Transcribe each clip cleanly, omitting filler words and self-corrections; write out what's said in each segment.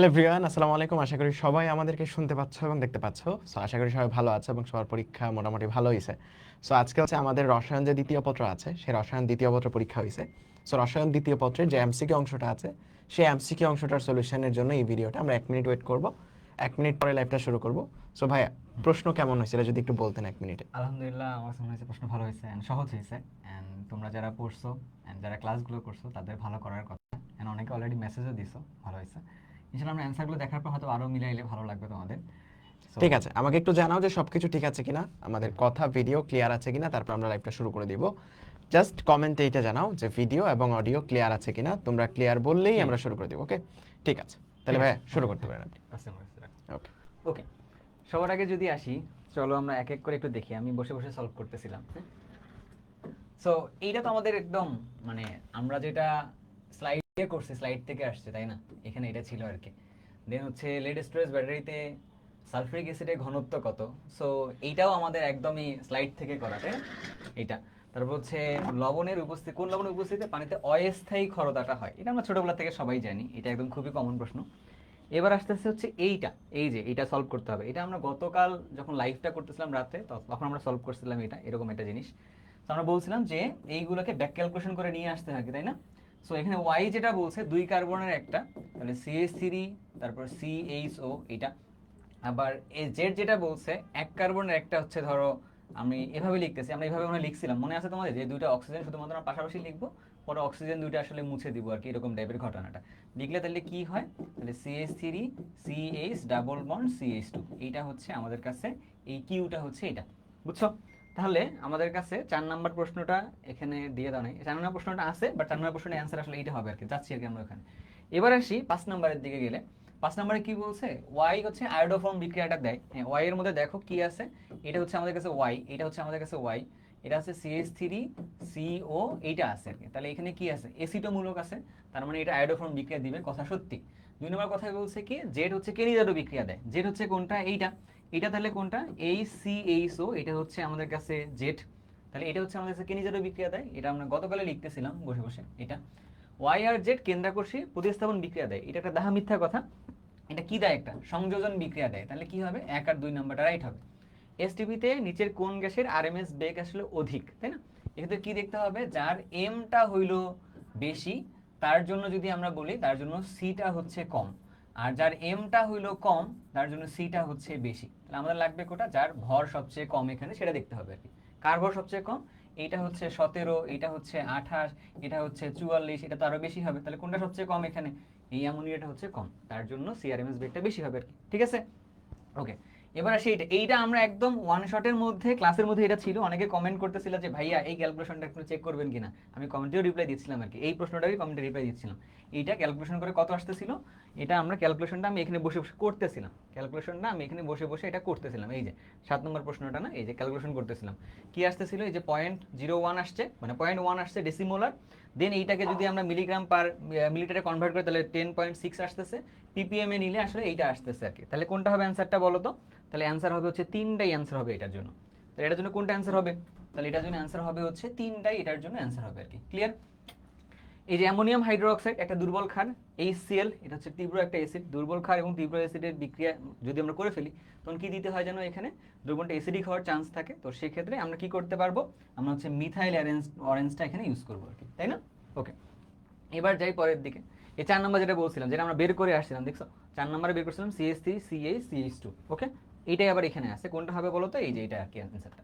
Hello everyone, আসসালামু আলাইকুম। আশা করি সবাই আমাদেরকে শুনতে পাচ্ছ এবং দেখতে পাচ্ছ। সো আশা করি সবাই ভালো আছে এবং সবার পরীক্ষা মোটামুটি ভালো হয়েছে। সো আজকে হচ্ছে আমাদের রসায়ন যে দ্বিতীয় পত্র আছে, সেই রসায়ন দ্বিতীয় পত্র পরীক্ষা হয়েছে। সো রসায়ন দ্বিতীয় পত্রের যে এমসিকিউ অংশটা আছে, সেই এমসিকিউ অংশটার সলিউশনের জন্য এই ভিডিওটা আমরা 1 মিনিট ওয়েট করব। 1 মিনিট পরে লাইভটা শুরু করব। সো ভাইয়া, প্রশ্ন কেমন হয়েছিল যদি একটু বলতেন 1 মিনিটে। আলহামদুলিল্লাহ, আমার মনে হয়েছে প্রশ্ন ভালো হয়েছে এন্ড সহজ হয়েছে। এন্ড তোমরা যারা পড়ছো এন্ড যারা ক্লাসগুলো করছো তাদের ভালো করার কথা। এন্ড অনেকে অলরেডি মেসেজও দিছো, ভালো হয়েছে। ইনশাআল্লাহ আমরা অ্যান্সারগুলো দেখার পর হয়তো আরো মিলাইলে ভালো লাগবে তোমাদের। সো ঠিক আছে, আমাকে একটু জানাও যে সবকিছু ঠিক আছে কিনা, আমাদের কথা ভিডিও ক্লিয়ার আছে কিনা, তারপর আমরা লাইভটা শুরু করে দিব। জাস্ট কমেন্টে এটা জানাও যে ভিডিও এবং অডিও ক্লিয়ার আছে কিনা। তোমরা ক্লিয়ার বললেই আমরা শুরু করে দিব। ওকে, ঠিক আছে, তাহলে ভাইয়া শুরু করতে পারেন আপনি। ওকে। ওকে, সবার আগে যদি আসি, চলো আমরা এক এক করে একটু দেখি। আমি বসে বসে সলভ করতেছিলাম। সো এইটা তো আমাদের একদম মানে আমরা যেটা স্লাইডে করছি, স্লাইড থেকে আসছে, তাই না? এখানে এটা ছিল আর কি। দেন হচ্ছে লেড স্টোরেজ ব্যাটারিতে সালফিউরিক অ্যাসিডের ঘনত্ব কত। সো এইটাও আমাদের একদমই স্লাইড থেকে করা, তাই না? এইটা তারপর হচ্ছে লবণের উপস্থিতি, কোন লবণের উপস্থিতিতে পানিতে অস্থায়ী ক্ষরতাটা হয়। এটা আমরা ছোটবেলা থেকে সবাই জানি, এটা একদম খুবই কমন প্রশ্ন। এবার আসতেছে হচ্ছে এইটা, এই যে এটা সলভ করতে হবে। এটা আমরা গতকাল যখন লাইভটা করতেছিলাম রাতে, তখন আমরা সলভ করছিলাম এটা, এরকম একটা জিনিস। তো আমরা বলছিলাম যে এইগুলোকে ব্যাক ক্যালকুলেশন করে নিয়ে আসতে হয়, তাই না? সো এখানে ওয়াই যেটা বলছে 2 কার্বনের একটা, তাহলে CH3, তারপর CHO এটা। আবার জেড যেটা বলছে 1 কার্বনের একটা, হচ্ছে ধরো আমি এভাবে লিখতেছি, আমরা এভাবে আমরা লিখছিলাম, মনে আছে তোমাদের? যে দুইটা অক্সিজেন শুধুমাত্র আমরা পাশাপাশি লিখবো, পরে অক্সিজেন দুইটা আসলে মুছে দিব আর কি, এরকম টাইপের ঘটনাটা লিখলে তাহলে কি হয়? তাহলে CH3 CH double bond CH2, এইটা হচ্ছে আমাদের কাছে, এই কিউটা হচ্ছে এটা, বুঝছো? তাহলে আমাদের কাছে 4 নম্বর প্রশ্নটা এখানে দিয়ে দাও নাই। 4 নম্বর প্রশ্নটা আছে, বাট 4 নম্বর প্রশ্নের অ্যান্সার আসলে এইটা হবে আর কি, যাচ্ছি আর কি আমরা ওখানে। এবার আসি 5 নম্বরের দিকে গেলে। 5 নম্বরে কি বলছে? ওয়াই হচ্ছে আয়োডোফর্ম বিক্রিয়াটা দেয়। হ্যাঁ, ওয়াই এর মধ্যে দেখো কি আছে। এটা হচ্ছে আমাদের কাছে ওয়াই, এটা হচ্ছে আমাদের কাছে ওয়াই, এটা আছে CH3CO, এইটা আছে আর কি। তাহলে এখানে কি আছে? এসিটোমূলক আছে, তার মানে এটা আয়োডোফর্ম বিক্রিয়া দিবে, কথা সত্যি। 2 নম্বর কথা বলছে কি, জেড হচ্ছে কেনিজাটো বিক্রিয়া দেয়। জেড হচ্ছে কোনটা? এইটা। এটা তাহলে কোনটা? CHO, এটা হচ্ছে আমাদের কাছে জেড। তাহলে এটা হচ্ছে আমাদের কাছে কেনিজাটো বিক্রিয়া দেয়, এটা আমরা গতকালে লিখতেছিলাম বসে বসে। এটা ওয়াই আর জেড কেন্দ্রাকর্ষী প্রতিস্থাপন বিক্রিয়া দেয়, এটা একটা দাহা মিথ্যা কথা। এটা কি দেয়? একটা সংযোজন বিক্রিয়া দেয়। তাহলে কি হবে? 1 আর 2 নাম্বারটা রাইট হবে। এসটিপিতে নিচের কোন গ্যাসের আরএমএস বেগ আসলে অধিক, তাই না? এক্ষেত্রে কি দেখতে হবে? যার এমটা হইল বেশি, তার জন্য যদি আমরা বলি, তার জন্য সিটা হচ্ছে কম। আর যার এমটা হইল কম, তার জন্য সিটা হচ্ছে বেশি। তাহলে আমাদের লাগবে কোটা? যার ভর সবচেয়ে কম এখানে, সেটা দেখতে হবে আর কি। কার ভর সবচেয়ে কম? এইটা হচ্ছে 17, এটা হচ্ছে 28, এটা হচ্ছে 44, এটা তো আরো বেশি হবে। তাহলে কোনটা সবচেয়ে কম এখানে? এই অ্যামোনিয়াটা হচ্ছে কম, তার জন্য সিআরএমএস বেগটা বেশি হবে আর কি। ঠিক আছে, ওকে। এবার আসি এইটা, এইটা আমরা একদম ওয়ান শটের মধ্যে ক্লাসের মধ্যে এটা ছিল। অনেকে কমেন্ট করতেছিল যে ভাইয়া এই ক্যালকুলেশনটা একটু চেক করবেন কিনা। আমি কমেন্টেও রিপ্লাই দিচ্ছিলাম আর কি, এই প্রশ্নটারই কমেন্টে রিপ্লাই দিচ্ছিলাম। এইটা ক্যালকুলেশন করে কত আসতেছিল, এটা আমরা ক্যালকুলেশনটা আমি এখানে বসে বসে করতেছিলাম। ক্যালকুলেশনটা আমি এখানে বসে বসে এটা করতেছিলাম। এই যে 7 নম্বর প্রশ্নটা না, এই যে ক্যালকুলেশন করতেছিলাম। কি আসতেছিল? এই যে 0.01 আসছে, মানে 0.1 আসছে ডেসিমোলার। দেন এইটাকে যদি আমরা মিলিগ্রাম পার মিলিটারে কনভার্ট করি, তাহলে 10.6 আসতেছে। পিপিএম এ নিলে আসলে এইটা আসতেছে আর কি। তাহলে কোনটা হবে অ্যান্সারটা বলো তো? তাহলে অ্যান্সার হবে হচ্ছে 3টাই অ্যান্সার হবে এটার জন্য। তাহলে এটার জন্য কোনটা অ্যান্সার হবে? তাহলে এটার জন্য অ্যান্সার হবে হচ্ছে 3টাই, এটার জন্য অ্যান্সার হবে আর কি। ক্লিয়ার? এই যে অ্যামোনিয়াম হাইড্রোক্সাইড একটা দুর্বল ক্ষার, HCl, এটা হচ্ছে তীব্র একটা অ্যাসিড। দুর্বল ক্ষার এবং তীব্র অ্যাসিডের বিক্রিয়া যদি আমরা করে ফেলি, তখন কি দিতে হয় জানো? এখানে দ্রবণটা অ্যাসিডিক হওয়ার চান্স থাকে। তো সেক্ষেত্রে আমরা কি করতে পারবো? আমরা হচ্ছে মিথাইল অরেঞ্জটা এখানে ইউজ করবো আর কি, তাই না? ওকে, এবার যাই পরের দিকে। এই 4 নম্বর যেটা বলছিলাম, যেটা আমরা বের করে আসছিলাম, দেখছো? 4 নম্বরে বের করছিলাম CH3 CH CH2। ওকে, এইটাই আবার এখানে আছে। কোনটা হবে বলো তো? এই যে এটা আর কি অ্যান্সারটা।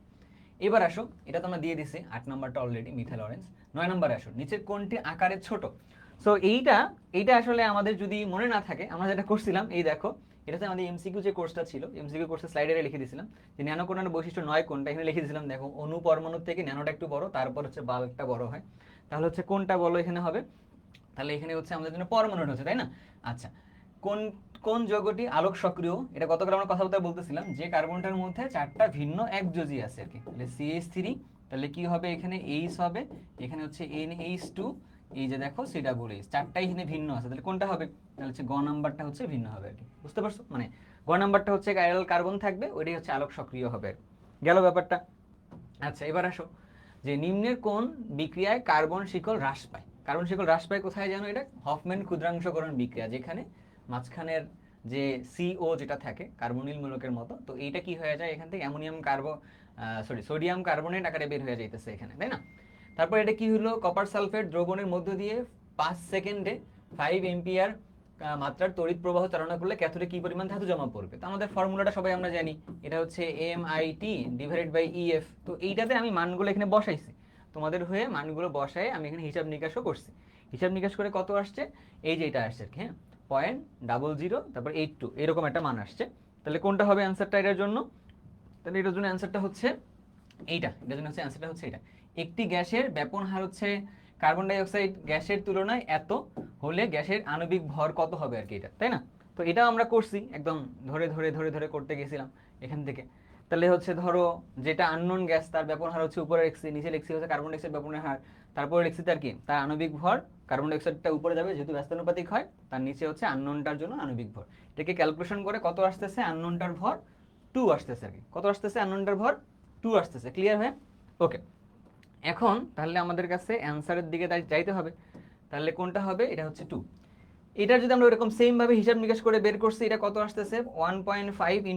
এবার আসো, এটা তো আমরা দিয়ে দিছি 8 নম্বরটা অলরেডি, মিথাইল অরেঞ্জ। 9 নম্বরে আসো, নিচের কোনটি আকারে ছোট? সো এইটা, এইটা আসলে আমাদের যদি মনে না থাকে, আমরা যেটা করছিলাম, এই দেখো, এটা হচ্ছে আমাদের এমসিকিউ যে কোর্সটা ছিল, এমসিকিউ কোর্সের স্লাইডে লিখে দিয়েছিলাম যে ন্যানো কোণার বৈশিষ্ট্য 9 কোনটা, এখানে লিখে দিয়েছিলাম। দেখো, অণু পরমাণুর থেকে ন্যানোটা একটু বড়, তারপর হচ্ছে বাল্কটা বড় হয়। তাহলে হচ্ছে কোনটা বলো এখানে হবে? তাহলে এখানে হচ্ছে আমাদের জন্য পরমাণুটা হচ্ছে, তাই না? আচ্ছা, কোন কোন যৌগটি আলোক সক্রিয়? এটা গতকাল আমরা কথাবার্তা বলতেছিলাম যে কার্বনটার মধ্যে 4টা ভিন্ন একযোজি আছে আর কি। তাহলে CH3, তাহলে কি হবে এখানে? H হবে, এখানে হচ্ছে NH2, এই যে দেখো COOH, 4টাই এখানে ভিন্ন আছে। তাহলে কোনটা হবে? তাহলে হচ্ছে গ নাম্বারটা হচ্ছে ভিন্ন হবে আর কি। বুঝতে পারছো? মানে গ নাম্বারটা হচ্ছে কাইরাল কার্বন থাকবে, ওইটাই হচ্ছে আলোক সক্রিয় হবে। গেল ব্যাপারটা। আচ্ছা, এবার আসো, যে নিম্নের কোন বিক্রিয়ায় কার্বন শিকল হ্রাস পায়? কার্বন শিকল হ্রাস পায় কোথায় জানো? এটা হফম্যান ক্ষুদ্রাংশকরণ বিক্রিয়া, যেখানে মাঝখানের যে CO যেটা থাকে কার্বনিল মূলকের মতো, তো এইটা কি হয়ে যায় এখান থেকে সোডিয়াম কার্বনেট আকারে বের হয়ে যাইতেছে এখানে, তাই না? তারপর এটা কি হলো, কপার সালফেট দ্রবণের মধ্য দিয়ে 5 সেকেন্ডে 5 এম্পিয়ার মাত্রার তড়িৎ প্রবাহ চালনা করলে ক্যাথোডে কি পরিমাণ ধাতু জমা পড়বে। তো আমাদের ফর্মুলাটা সবাই আমরা জানি, এটা হচ্ছে MIT/EF। তো এইটাতে আমি মানগুলো এখানে বসাইছি, তোমাদের হয়ে মানগুলো বসায় আমি এখানে হিসাব নিকাশও করছি। হিসাব নিকাশ করে কত আসছে, এই যে এটা আসছে, হ্যাঁ 0.00 তারপর 82 এরকম একটা মান আসছে। তাহলে কোনটা হবে অ্যান্সারটা এটার জন্য? তাহলে এটার জন্য অ্যান্সারটা হচ্ছে এইটা, এটার জন্য হচ্ছে অ্যান্সারটা হচ্ছে এটা। একটি গ্যাসের ব্যাপন হার হচ্ছে কার্বন ডাই অক্সাইড গ্যাসের তুলনায় এত হলে গ্যাসের আণবিক ভর কত হবে আর কি, এটা তাই না? তো এটাও আমরা করছি, একদম ধরে ধরে ধরে ধরে করতে গেছিলাম এখান থেকে। তাহলে হচ্ছে ধরো যেটা আননোন গ্যাস তার ব্যাপন হার হচ্ছে উপরে লিখছি, নিচে লিখছি হচ্ছে কার্বন ডাই অক্সাইড ব্যাপনের হার, তারপরে লিখছি তার কি, তার আণবিক ভর। কার্বন ডাই অক্সাইডটা উপরে যাবে যেহেতু ব্যস্তানুপাতিক হয়, তার নিচে হচ্ছে আননোনটার জন্য আণবিক ভর। এটাকে ক্যালকুলেশন করে কত আসতেছে, আননোনটার ভর 2 আসতেছে আর কি। কত আসতেছে, আননোনটার ভর 2 আসতেছে। ক্লিয়ার হয়? ওকে, এখন তাহলে আমাদের কাছে অ্যান্সারের দিকে যাইতে হবে। তাহলে কোনটা হবে, এটা হচ্ছে 2। এটার যদি আমরা এরকম সেম ভাবে হিসাব নিকাশ করে বের করছি, এটা কত আসতেছে 1.5 ×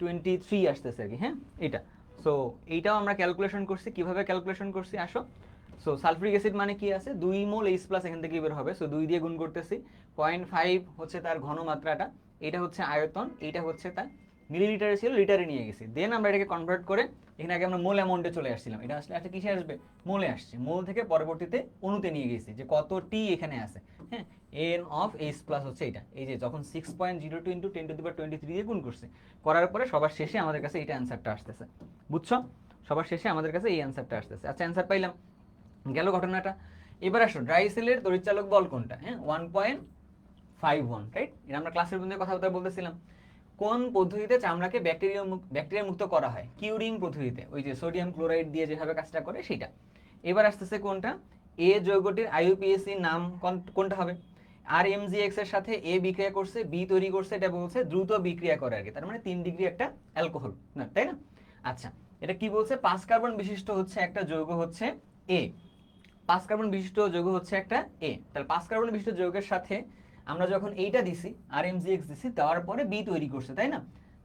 10⁻23 আসতেছে আর কি, হ্যাঁ এটা। সো এইটাও আমরা ক্যালকুলেশন করছি, কিভাবে ক্যালকুলেশন করছি আসো। সো সালফিউরিক অ্যাসিড মানে কি আছে, 2 মোল H+ এখান থেকে বের হবে। সো 2 দিয়ে গুণ করতেছি, 0.5 হচ্ছে তার ঘনমাত্রাটা, এটা হচ্ছে আয়তন, এটা হচ্ছে তার মিলিলিটারে ছিল, লিটারে নিয়ে গেছি। দেন আমরা এটাকে কনভার্ট করে এখানে আগে আমরা মোল অ্যামাউন্টে চলে আসছিলাম, এটা আসলে একটা কিসে আসবে, মোলে আসছে। মোল থেকে পরবর্তীতে অণুতে নিয়ে গেছি যে কত টি এখানে আছে, হ্যাঁ N(H+) হচ্ছে এটা। এই যে যখন 6.02 × 10⁻23 দিয়ে গুণ করছি, করার পরে সবার শেষে আমাদের কাছে এইটা অ্যান্সারটা আসতেছে। বুঝছো? সবার শেষে আমাদের কাছে এই অ্যান্সারটা আসতেছে। আচ্ছা, অ্যান্সার পাইলাম, গেল ঘটনাটা। এবার আসো ড্রাই সেলের তড়িৎচালক বল কোনটা, হ্যাঁ 1.51, রাইট? এটা আমরা ক্লাসের মধ্যে কথাবার্তা বলতেছিলাম। কোন পদ্ধতিতে চামড়াকে ব্যাকটেরিয়া মুক্ত করা হয়? কিউরিং পদ্ধতিতে, ওই যে সোডিয়াম ক্লোরাইড দিয়ে যেভাবে কাজটা করে সেটা। এবার আসতেছে কোনটা, এ যৌগটির IUPAC নাম কোনটা হবে? RMGX এর সাথে এ বিক্রিয়া করছে, বি তৈরি করছে, এটা বলছে দ্রুত বিক্রিয়া করে আর কি, তার মানে 3 ডিগ্রি একটা অ্যালকোহল না, তাই না? আচ্ছা, এটা কি বলছে, 5 কার্বন বিশিষ্ট হচ্ছে একটা যৌগ হচ্ছে এ। 5 কার্বন বিশিষ্ট যৌগ হচ্ছে একটা এ। তাহলে 5 কার্বন বিশিষ্ট যৌগের সাথে আমরা যখন এইটা দিছি, RMGX দিছি, দেওয়ার পরে বি তৈরি করছে, তাই না?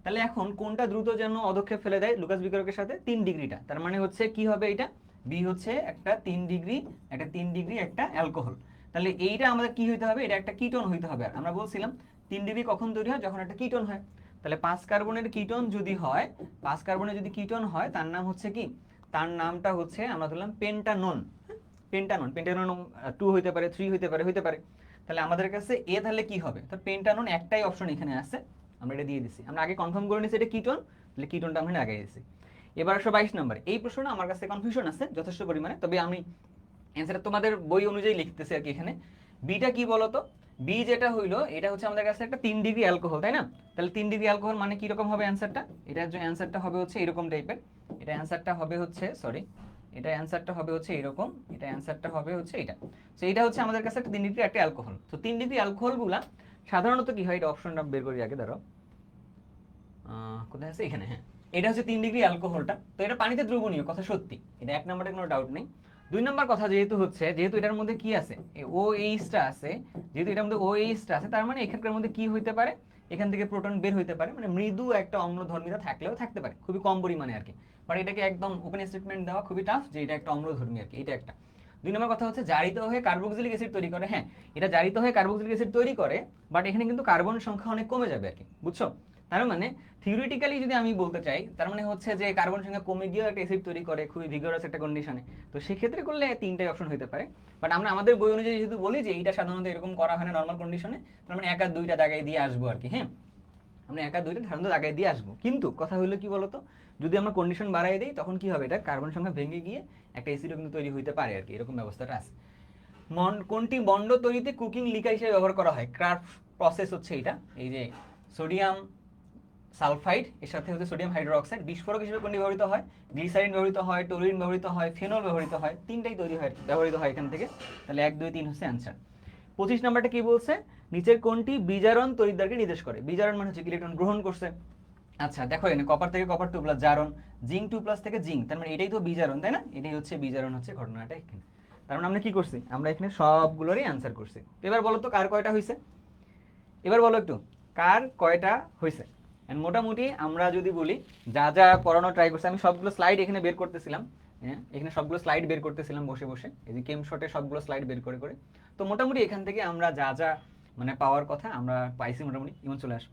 তাহলে এখন কোনটা দ্রুত যেন অধক্ষেপ ফেলে দেয় লুকাস বিক্রিয়কের সাথে, 3 ডিগ্রিটা। তার মানে হচ্ছে কি হবে, এটা বি হচ্ছে একটা 3 ডিগ্রি, একটা 3 ডিগ্রি একটা অ্যালকোহল। তাহলে এইটা আমাদের কি হইতে হবে, এটা একটা কিটোন হইতে হবে। আর আমরা বলছিলাম 3 ডিগ্রি কখন তৈরি হয়, যখন একটা কিটোন হয়। তাহলে 5 কার্বনের কিটোন যদি হয়, 5 কার্বনের যদি কিটোন হয়, তার নাম হচ্ছে কি, তার নামটা হচ্ছে আমরা ধরলাম পেন্টানোন। পেন্টানোন 2 হইতে পারে, 3 হইতে পারে। তাহলে আমাদের কাছে এ তাহলে কি হবে, তো পেন্টানোন একটাই অপশন এখানে আছে, আমরা এটা দিয়ে দিছি। আমরা আগে কনফার্ম করে নিছি এটা কিটোন, তাহলে কিটোনটা আমরা আগে দিছি। এবার আসো 22 নম্বর। এই প্রশ্নটা আমার কাছে কনফিউশন আছে যথেষ্ট পরিমাণে, তবে আমি অ্যান্সারটা তোমাদের বই অনুযায়ী লিখতেছি আর কি। এখানে বিটা কি বলতো, বি যেটা হইলো এটা হচ্ছে আমাদের কাছে একটা 3 ডিগ্রি অ্যালকোহল, তাই না? তাহলে 3 ডিগ্রি অ্যালকোহল মানে কি রকম হবে অ্যান্সারটা, এটার যে অ্যান্সারটা হবে হচ্ছে এরকম টাইপের। এটা অ্যান্সারটা হবে হচ্ছে এটা অ্যান্সারটা হবে হচ্ছে এরকম, এটা অ্যান্সারটা হবে হচ্ছে এটা। সো এটা হচ্ছে আমাদের কাছে একটা 3 ডিগ্রি একটা অ্যালকোহল। তো 3 ডিগ্রি অ্যালকোহলগুলা সাধারণত কি হয়, এটা অপশনটা বের করি আগে, ধরো কোথায় আছে, এখানে, হ্যাঁ এটা হচ্ছে 3 ডিগ্রি অ্যালকোহলটা। তো এটা পানিতে দ্রবণীয়, কথা সত্যি, এটা 1 নম্বরে কোনো ডাউট নেই। 2 নম্বর কথা যেহেতু এটার মধ্যে কি আছে, OH-টা আছে, যেহেতু এটার মধ্যে OH-টা আছে, তার মানে এখানকার মধ্যে কি হইতে পারে, এখান থেকে প্রোটন বের হইতে পারে, মানে মৃদু একটা অম্লধর্মিতা থাকলেও থাকতে পারে, খুবই কম পরিমাণে আর কি। বাট এটাকে একদম ওপেন স্টেটমেন্ট দেওয়া খুবই টাফ যে এটা একটা অম্লধর্মী আর কি, এটা একটা। 2 নম্বর কথা হচ্ছে জারিত হয়ে কার্বক্সিলিক অ্যাসিড তৈরি করে। হ্যাঁ, এটা জারিত হয়ে কার্বক্সিলিক অ্যাসিড তৈরি করে, বাট এখানে কিন্তু কার্বন সংখ্যা অনেক কমে যাবে আর কি, বুঝছো? তার মানে থিওরিটিক্যালি যদি আমি বলতে চাই, তার মানে হচ্ছে যে কার্বন সংখ্যা কমে গিয়েও একটা অ্যাসিড তৈরি করে খুবই ভিগোরাস একটা কন্ডিশনে। তো সেক্ষেত্রে করলে 3টাই অপশন হতে পারে। বাট আমরা আমাদের বই অনুযায়ী যেহেতু বলি যে এইটা সাধারণত এরকম করা হয় না নর্মাল কন্ডিশনে, তার মানে 1 আর 2টা জায়গায় দিয়ে আসবো আর কি। হ্যাঁ, আমরা 1 আর 2টা সাধারণত জায়গায় দিয়ে আসবো, কিন্তু কথা হলো কি বলতো, যদি আমরা কন্ডিশন বাড়াই দিই তখন কি হবে, এটা কার্বন সংখ্যা ভেঙে গিয়ে একটা অ্যাসিডও কিন্তু তৈরি হইতে পারে আর কি, এরকম ব্যবস্থাটা আছে। কোনটি বন্ড তৈরিতে কুকিং লিকা হিসেবে ব্যবহার করা হয়? ক্রাফট প্রসেস হচ্ছে এটা। এই যে সোডিয়াম সালফাইড এর সাথে হচ্ছে সোডিয়াম হাইড্রোক্সাইড, বিস্ফোরক হিসেবে কোনটি ব্যবহৃত হয়? গ্লিসারিন ব্যবহৃত হয়, টোলুইন ব্যবহৃত হয়, ফেনল ব্যবহৃত হয়, 3টাই ব্যবহৃত হয় এখান থেকে। তাহলে 1 2 3 হচ্ছে অ্যান্সার। 25 নাম্বারটা কি বলছে, নিচের কোনটি বিজারণ তড়িৎদ্বারকে নির্দেশ করে? বিজারণ মানে হচ্ছে ইলেকট্রন গ্রহণ করছে। আচ্ছা দেখো, এখানে কপার থেকে কপার 2+ জারণ, জিঙ্ক 2+ থেকে জিঙ্ক, তার মানে এটাই তো বিজারণ, তাই না? এটাই হচ্ছে বিজারণ, হচ্ছে ঘটনাটা এখানে। তার মানে আমরা কি করছি, আমরা এখানে সবগুলোরই অ্যান্সার করছি। তো এবার বলো তো কার কয়টা হয়েছে? এবার বলো একটু কার কয়টা হয়েছে। এন্ড মোটামুটি আমরা যদি বলি যা যা পড়ানো ট্রাই করছে, আমি সবগুলো স্লাইড এখানে বের করতেছিলাম। হ্যাঁ, এখানে সবগুলো স্লাইড বের করতেছিলাম বসে বসে, এই যে কেম শটে সবগুলো স্লাইড বের করে করে। তো মোটামুটি এখান থেকে আমরা যা যা মানে পাওয়ার কথা আমরা পাইছি মোটামুটি। ইমন চলে আস।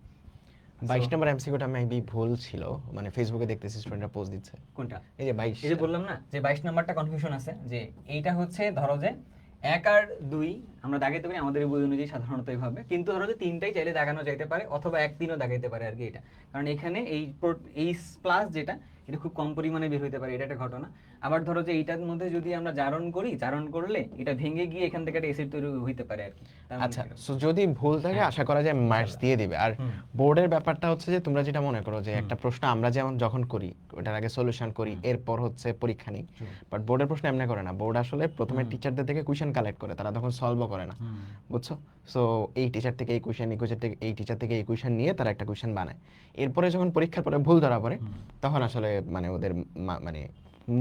22 নম্বর এমসিকিউটা মেবি ভুল ছিল, মানে ফেসবুকে দেখতেছি স্টুডেন্টরা পোস্ট দিচ্ছে। কোনটা? এই যে 22, এই যে বললাম না যে 22 নাম্বারটা কনফিউশন আছে, যে এইটা হচ্ছে ধরো যে 1 আর 2 আমরা দাগাইতে পারি আমাদের বই অনুযায়ী সাধারণত এইভাবে, কিন্তু ধরো যে 3টাই চাইলে দাগানো যাইতে পারে, অথবা 1-3ও দাগাইতে পারে আর কি। এটা কারণ এখানে এই প্লাস যেটা এটা খুব কম পরিমাণে বের হইতে পারে, এটা একটা ঘটনা। আবার ধরো যে এইটার মধ্যে যদি আমরা জারণ করি, জারণ করলে এটা ভেঙে গিয়ে এখান থেকে একটা অ্যাসিড তৈরি হইতে পারে আর কি। তার মানে আচ্ছা, এরকম। সো যদি ভুল থাকে আশা করা যায় মার্কস দিয়ে দিবে। আর বোর্ডের ব্যাপারটা হচ্ছে যে তোমরা যেটা মনে করো যে একটা প্রশ্ন আমরা যেমন যখন করি ওটার আগে সলিউশন করি, এরপর হচ্ছে পরীক্ষা নিই, বাট বোর্ডের প্রশ্ন এমনি করে না। বোর্ড আসলে প্রথমে টিচারদের থেকে কোয়েশ্চেন কালেক্ট করে, তারা তখন সলভও করে না, বুঝছো? সো এই টিচার থেকে এই কোয়েশ্চেন, এই কোয়েশ্চেন থেকে এই টিচার থেকে এই কোয়েশ্চেন নিয়ে তারা একটা কোয়েশ্চেন বানায়। এরপরে যখন পরীক্ষার পরে ভুল ধরা পড়ে তখন আসলে মানে ওদের মানে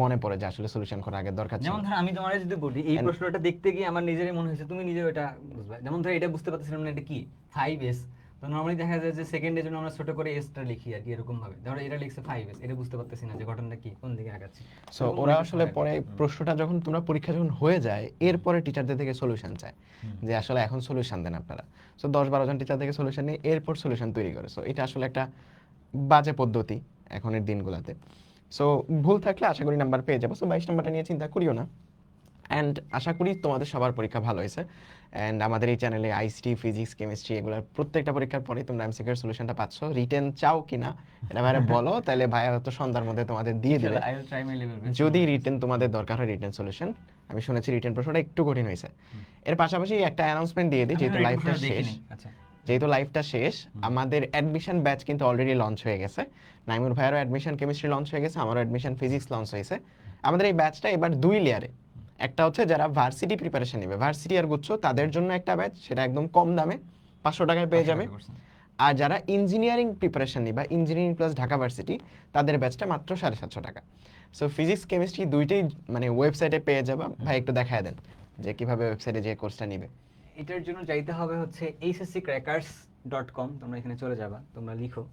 মনে পড়ে যে আসলে সলিউশন করার আগে দরকার ছিল। যেমন ধর আমি তোমার যদি বলি এই প্রশ্নটা দেখতে গিয়ে আমার নিজেরই মনে হয়েছে তুমি নিজেও এটা বুঝবে। যেমন ধর এটা বুঝতে পারতেছিলাম না এটা কি 5s, তো নরমালি দেখা যায় যে সেকেন্ডের জন্য আমরা ছোট করে এসটা লিখি আর কি, এরকম ভাবে ধরো এটা লিখছে 5s, এটা বুঝতে পারতেছি না যে ঘটনাটা কি, কোন দিকে আগাচ্ছে। সো ওরা আসলে পরে প্রশ্নটা যখন তোমরা পরীক্ষা যখন হয়ে যায় এরপরে টিচারদের থেকে সলিউশন চায় যে আসলে এখন সলিউশন দেন আপনারা। সো 10-12 জন টিচার থেকে সলিউশন নিয়ে এরপর সলিউশন তৈরি করে। সো এটা আসলে একটা বাজে পদ্ধতি এখনের দিনগুলোতে। সো ভুল থাকলে আশা করি নাম্বার পেয়ে যাবো। সো 22 নাম্বারটা নিয়ে চিন্তা করিও না। অ্যান্ড আশা করি তোমাদের সবার পরীক্ষা ভালো হয়েছে। অ্যান্ড আমাদের এই চ্যানেলে আইসিটি, ফিজিক্স, কেমিস্ট্রি এগুলোর প্রত্যেকটা পরীক্ষার পরে তোমরা এমসিকিউ এর সলিউশনটা পাচ্ছ। রিটেন চাও কিনা এটা ভাইরা বলো, তাহলে ভাইয়া হয়তো সন্ধ্যার মধ্যে তোমাদের দিয়ে দিবে। I will try my level best. যদি রিটেন তোমাদের দরকার হয়, রিটেন সলিউশন, আমি শুনেছি রিটেন প্রশ্নটা একটু কঠিন হয়েছে। এর পাশাপাশি একটা অ্যানাউন্সমেন্ট দিয়ে দিই, যেহেতু লাইভটা শেষ, আচ্ছা যেহেতু লাইভটা শেষ, আমাদের অ্যাডমিশন ব্যাচ কিন্তু অলরেডি লঞ্চ হয়ে গেছে। নাইমুর ভাইয়ারও অ্যাডমিশন কেমিস্ট্রি লঞ্চ হয়ে গেছে, আমারও অ্যাডমিশন ফিজিক্স লঞ্চ হয়েছে। আমাদের এই ব্যাচটা এবার 2 লেয়ারে। একটা হচ্ছে যারা ভার্সিটি প্রিপারেশন নেবে, ভার্সিটি আর গুচ্ছ, তাদের জন্য একটা ব্যাচ, সেটা একদম কম দামে 500 টাকায় পেয়ে যাবে। আর যারা ইঞ্জিনিয়ারিং প্রিপারেশন নিবে, ইঞ্জিনিয়ারিং প্লাস ঢাকা ভার্সিটি, তাদের ব্যাচটা মাত্র 750 টাকা। সো ফিজিক্স কেমিস্ট্রি দুইটাই মানে ওয়েবসাইটে পেয়ে যাবে। ভাই একটু দেখায় দেন যে কিভাবে ওয়েবসাইটে যে কোর্সটা নিবে। এটার জন্য যাইতে হবে হচ্ছে hsccrackers.com, তোমরা এখানে চলে যাবা, তোমরা লিখো,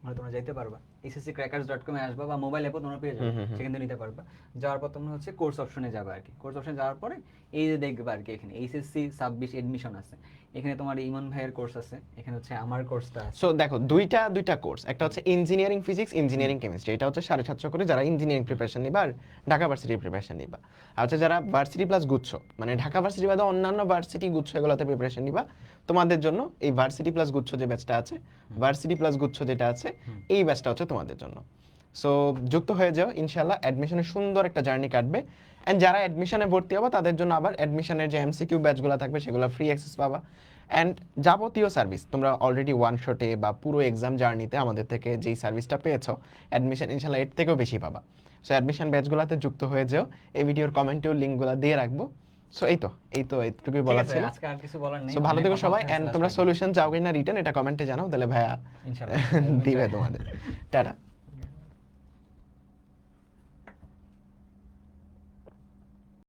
মানে তোমরা যাইতে পারবা hsccrackers.com এ আসবা, বা মোবাইল অ্যাপও তোমরা পেয়ে যাবে, সেখান থেকে নিতে পারবা। যাওয়ার পর তোমরা হচ্ছে কোর্স অপশনে যাবা আর কি। কোর্স অপশনে যাওয়ার পরে এই যে দেখবা আর কি, এখানে এইচএসসি 26 এডমিশন আছে, এখানে তোমার ইমন ভাইয়ের কোর্স আছে, এখানে হচ্ছে আমার কোর্সটা আছে। সো দেখো দুইটা কোর্স, একটা হচ্ছে ইঞ্জিনিয়ারিং ফিজিক্স, ইঞ্জিনিয়ারিং কেমিস্ট্রি, এটা হচ্ছে 750 করে যারা ইঞ্জিনিয়ারিং প্রিপারেশন নিবা আর ঢাকা ভার্সিটির প্রিপারেশন নিবা। আর হচ্ছে যারা ভার্সিটি প্লাস গুচ্ছ, মানে ঢাকা ভার্সিটি বাদে অন্যান্য ভার্সিটি গুচ্ছ এগুলোতে প্রিপারেশন নিবা, তোমাদের জন্য এই ভার্সিটি প্লাস গুচ্ছ যে ব্যাচটা আছে, ভার্সিটি প্লাস গুচ্ছ যেটা আছে, এই ব্যাচটা হচ্ছে তোমাদের জন্য। সো যুক্ত হয়ে যাও, ইনশাআল্লাহ অ্যাডমিশনের সুন্দর একটা জার্নি কাটবে। অ্যান্ড যারা অ্যাডমিশনে ভর্তি হবে তাদের জন্য আবার অ্যাডমিশনের যে এমসিকিউ ব্যাচগুলো থাকবে সেগুলো ফ্রি অ্যাক্সেস পাবা। অ্যান্ড যাবতীয় সার্ভিস তোমরা অলরেডি ওয়ান শটে বা পুরো এক্সাম জার্নিতে আমাদের থেকে যেই সার্ভিসটা পেয়েছো, অ্যাডমিশন ইনশাআল্লাহ এর থেকেও বেশি পাবা। সো অ্যাডমিশন ব্যাচগুলোতে যুক্ত হয়ে যাও, এই ভিডিওর কমেন্টেও লিঙ্কগুলো দিয়ে রাখবো। সো এই তো এইটুকুই বলা ছিল। আজকে আর কিছু বলার নেই। সো ভালো থেকো সবাই। অ্যান্ড তোমরা সলিউশন চাও কিনা রিটার্ন, এটা কমেন্টে জানাও, তাহলে ভাইয়া ইনশাআল্লাহ দিবে তোমাদের। টাটা।